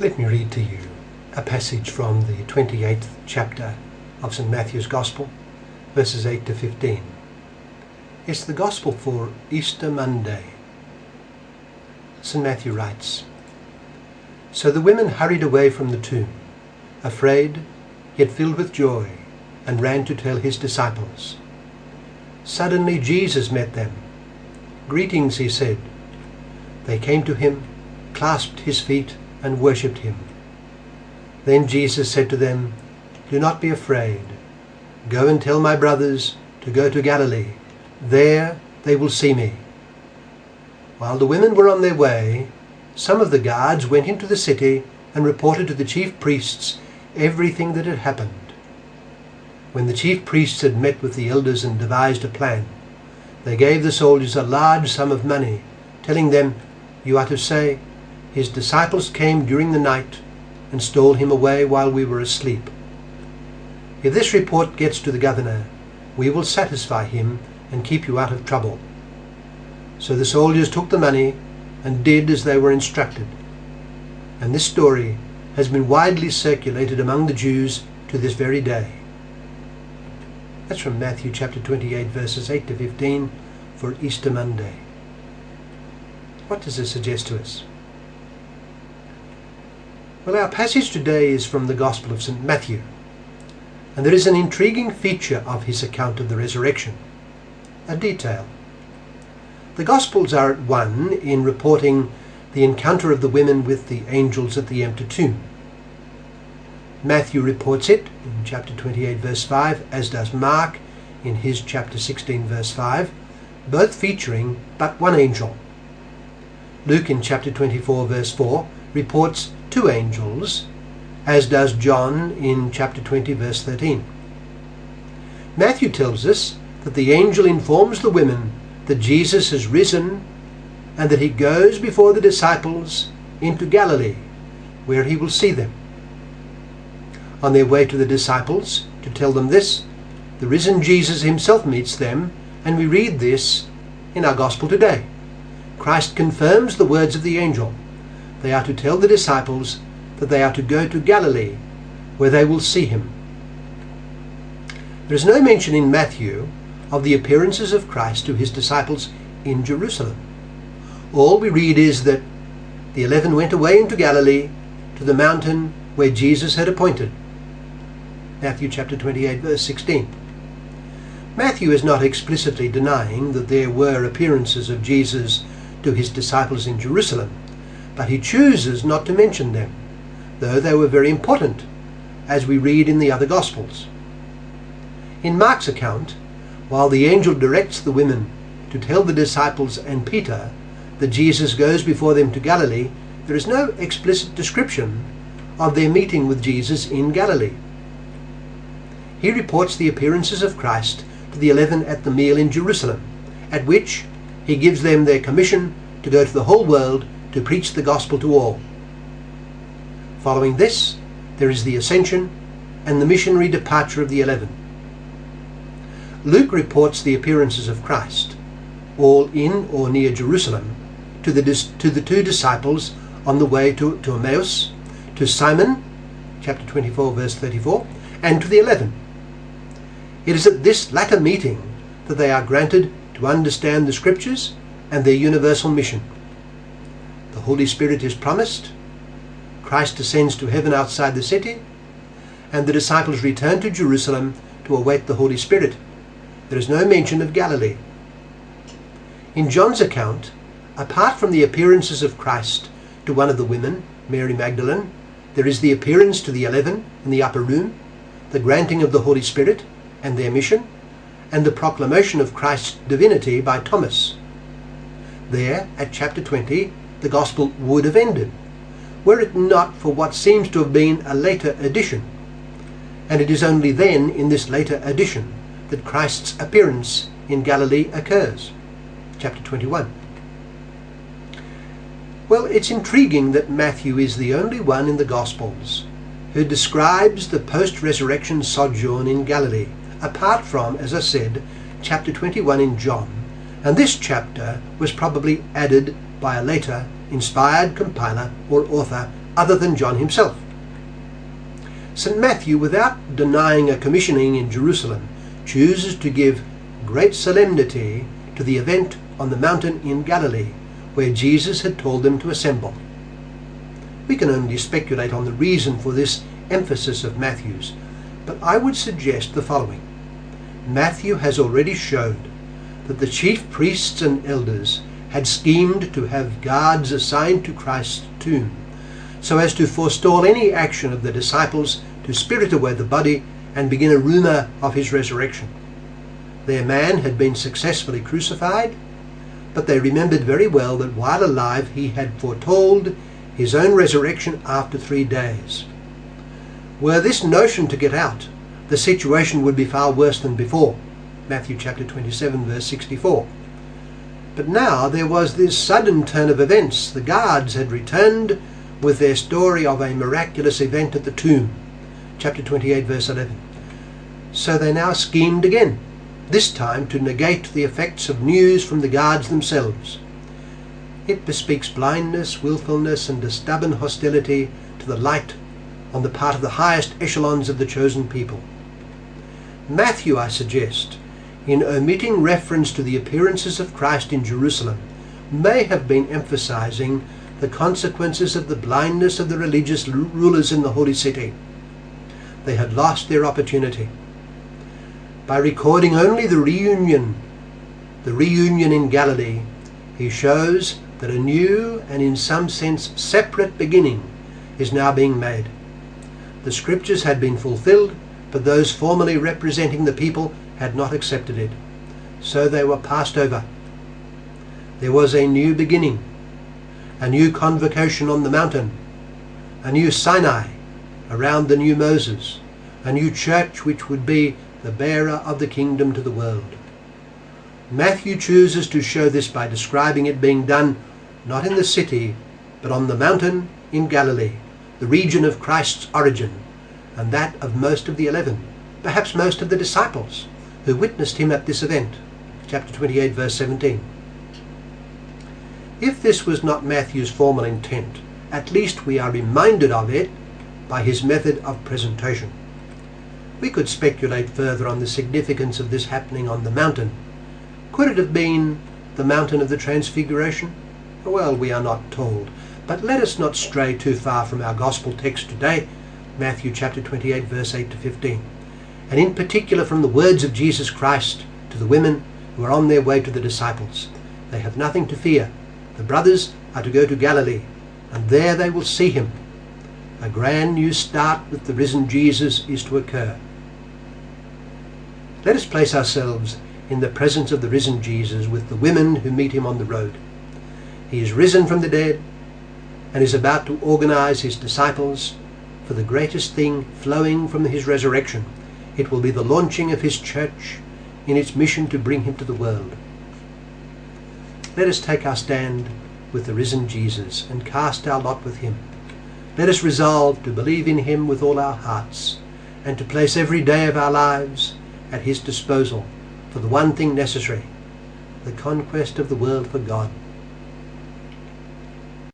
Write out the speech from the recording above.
Let me read to you a passage from the 28th chapter of St. Matthew's Gospel, verses 8 to 15. It's the Gospel for Easter Monday. St. Matthew writes, "So the women hurried away from the tomb, afraid, yet filled with joy, and ran to tell his disciples. Suddenly Jesus met them. 'Greetings,' he said. They came to him, clasped his feet, and worshipped him. Then Jesus said to them, 'Do not be afraid. Go and tell my brothers to go to Galilee. There they will see me.' While the women were on their way, some of the guards went into the city and reported to the chief priests everything that had happened. When the chief priests had met with the elders and devised a plan, they gave the soldiers a large sum of money, telling them, 'You are to say, his disciples came during the night and stole him away while we were asleep. If this report gets to the governor, we will satisfy him and keep you out of trouble.' So the soldiers took the money and did as they were instructed. And this story has been widely circulated among the Jews to this very day." That's from Matthew chapter 28, verses 8 to 15 for Easter Monday. What does this suggest to us? Well, our passage today is from the Gospel of St. Matthew, and there is an intriguing feature of his account of the resurrection, a detail. The Gospels are at one in reporting the encounter of the women with the angels at the empty tomb. Matthew reports it in chapter 28 verse 5, as does Mark in his chapter 16 verse 5, both featuring but one angel. Luke in chapter 24 verse 4 reports two angels, as does John in chapter 20 verse 13. Matthew tells us that the angel informs the women that Jesus has risen and that he goes before the disciples into Galilee, where he will see them. On their way to the disciples to tell them this, the risen Jesus himself meets them, and we read this in our Gospel today. Christ confirms the words of the angel. They are to tell the disciples that they are to go to Galilee, where they will see him. There is no mention in Matthew of the appearances of Christ to his disciples in Jerusalem. All we read is that the 11 went away into Galilee to the mountain where Jesus had appointed. Matthew chapter 28 verse 16. Matthew is not explicitly denying that there were appearances of Jesus to his disciples in Jerusalem, but he chooses not to mention them, though they were very important, as we read in the other Gospels. In Mark's account, while the angel directs the women to tell the disciples and Peter that Jesus goes before them to Galilee, there is no explicit description of their meeting with Jesus in Galilee. He reports the appearances of Christ to the 11 at the meal in Jerusalem, at which he gives them their commission to go to the whole world to preach the gospel to all. Following this, there is the ascension and the missionary departure of the 11. Luke reports the appearances of Christ, all in or near Jerusalem, to the two disciples on the way to Emmaus, to Simon, chapter 24, verse 34, and to the 11. It is at this latter meeting that they are granted to understand the Scriptures and their universal mission. The Holy Spirit is promised, Christ ascends to heaven outside the city, and the disciples return to Jerusalem to await the Holy Spirit. There is no mention of Galilee. In John's account, apart from the appearances of Christ to one of the women, Mary Magdalene, there is the appearance to the 11 in the upper room, the granting of the Holy Spirit and their mission, and the proclamation of Christ's divinity by Thomas. There, at chapter 20, the Gospel would have ended, were it not for what seems to have been a later addition. And it is only then, in this later addition, that Christ's appearance in Galilee occurs. Chapter 21. Well, it's intriguing that Matthew is the only one in the Gospels who describes the post-resurrection sojourn in Galilee, apart from, as I said, chapter 21 in John, and this chapter was probably added by a later inspired compiler or author other than John himself. St. Matthew, without denying a commissioning in Jerusalem, chooses to give great solemnity to the event on the mountain in Galilee, where Jesus had told them to assemble. We can only speculate on the reason for this emphasis of Matthew's, but I would suggest the following. Matthew has already showed that the chief priests and elders had schemed to have guards assigned to Christ's tomb, so as to forestall any action of the disciples to spirit away the body and begin a rumour of his resurrection. Their man had been successfully crucified, but they remembered very well that while alive he had foretold his own resurrection after 3 days. Were this notion to get out, the situation would be far worse than before. Matthew chapter 27 verse 64. But now there was this sudden turn of events. The guards had returned with their story of a miraculous event at the tomb. Chapter 28 verse 11. So they now schemed again, this time to negate the effects of news from the guards themselves. It bespeaks blindness, willfulness, and a stubborn hostility to the light on the part of the highest echelons of the chosen people. Matthew, I suggest, in omitting reference to the appearances of Christ in Jerusalem, may have been emphasizing the consequences of the blindness of the religious rulers in the holy city. They had lost their opportunity. By recording only the reunion in Galilee, he shows that a new and in some sense separate beginning is now being made. The scriptures had been fulfilled, but those formerly representing the people had not accepted it. So they were passed over. There was a new beginning, a new convocation on the mountain, a new Sinai around the new Moses, a new church which would be the bearer of the kingdom to the world. Matthew chooses to show this by describing it being done not in the city, but on the mountain in Galilee, the region of Christ's origin, and that of most of the 11, perhaps most of the disciples, who witnessed him at this event. Chapter 28 verse 17. If this was not Matthew's formal intent, at least we are reminded of it by his method of presentation. We could speculate further on the significance of this happening on the mountain. Could it have been the mountain of the Transfiguration? Well, we are not told, but let us not stray too far from our gospel text today, Matthew chapter 28 verse 8 to 15, and in particular from the words of Jesus Christ to the women who are on their way to the disciples. They have nothing to fear. The brothers are to go to Galilee, and there they will see him. A grand new start with the risen Jesus is to occur. Let us place ourselves in the presence of the risen Jesus with the women who meet him on the road. He is risen from the dead and is about to organize his disciples for the greatest thing flowing from his resurrection. It will be the launching of his church in its mission to bring him to the world. Let us take our stand with the risen Jesus and cast our lot with him. Let us resolve to believe in him with all our hearts and to place every day of our lives at his disposal for the one thing necessary, the conquest of the world for God.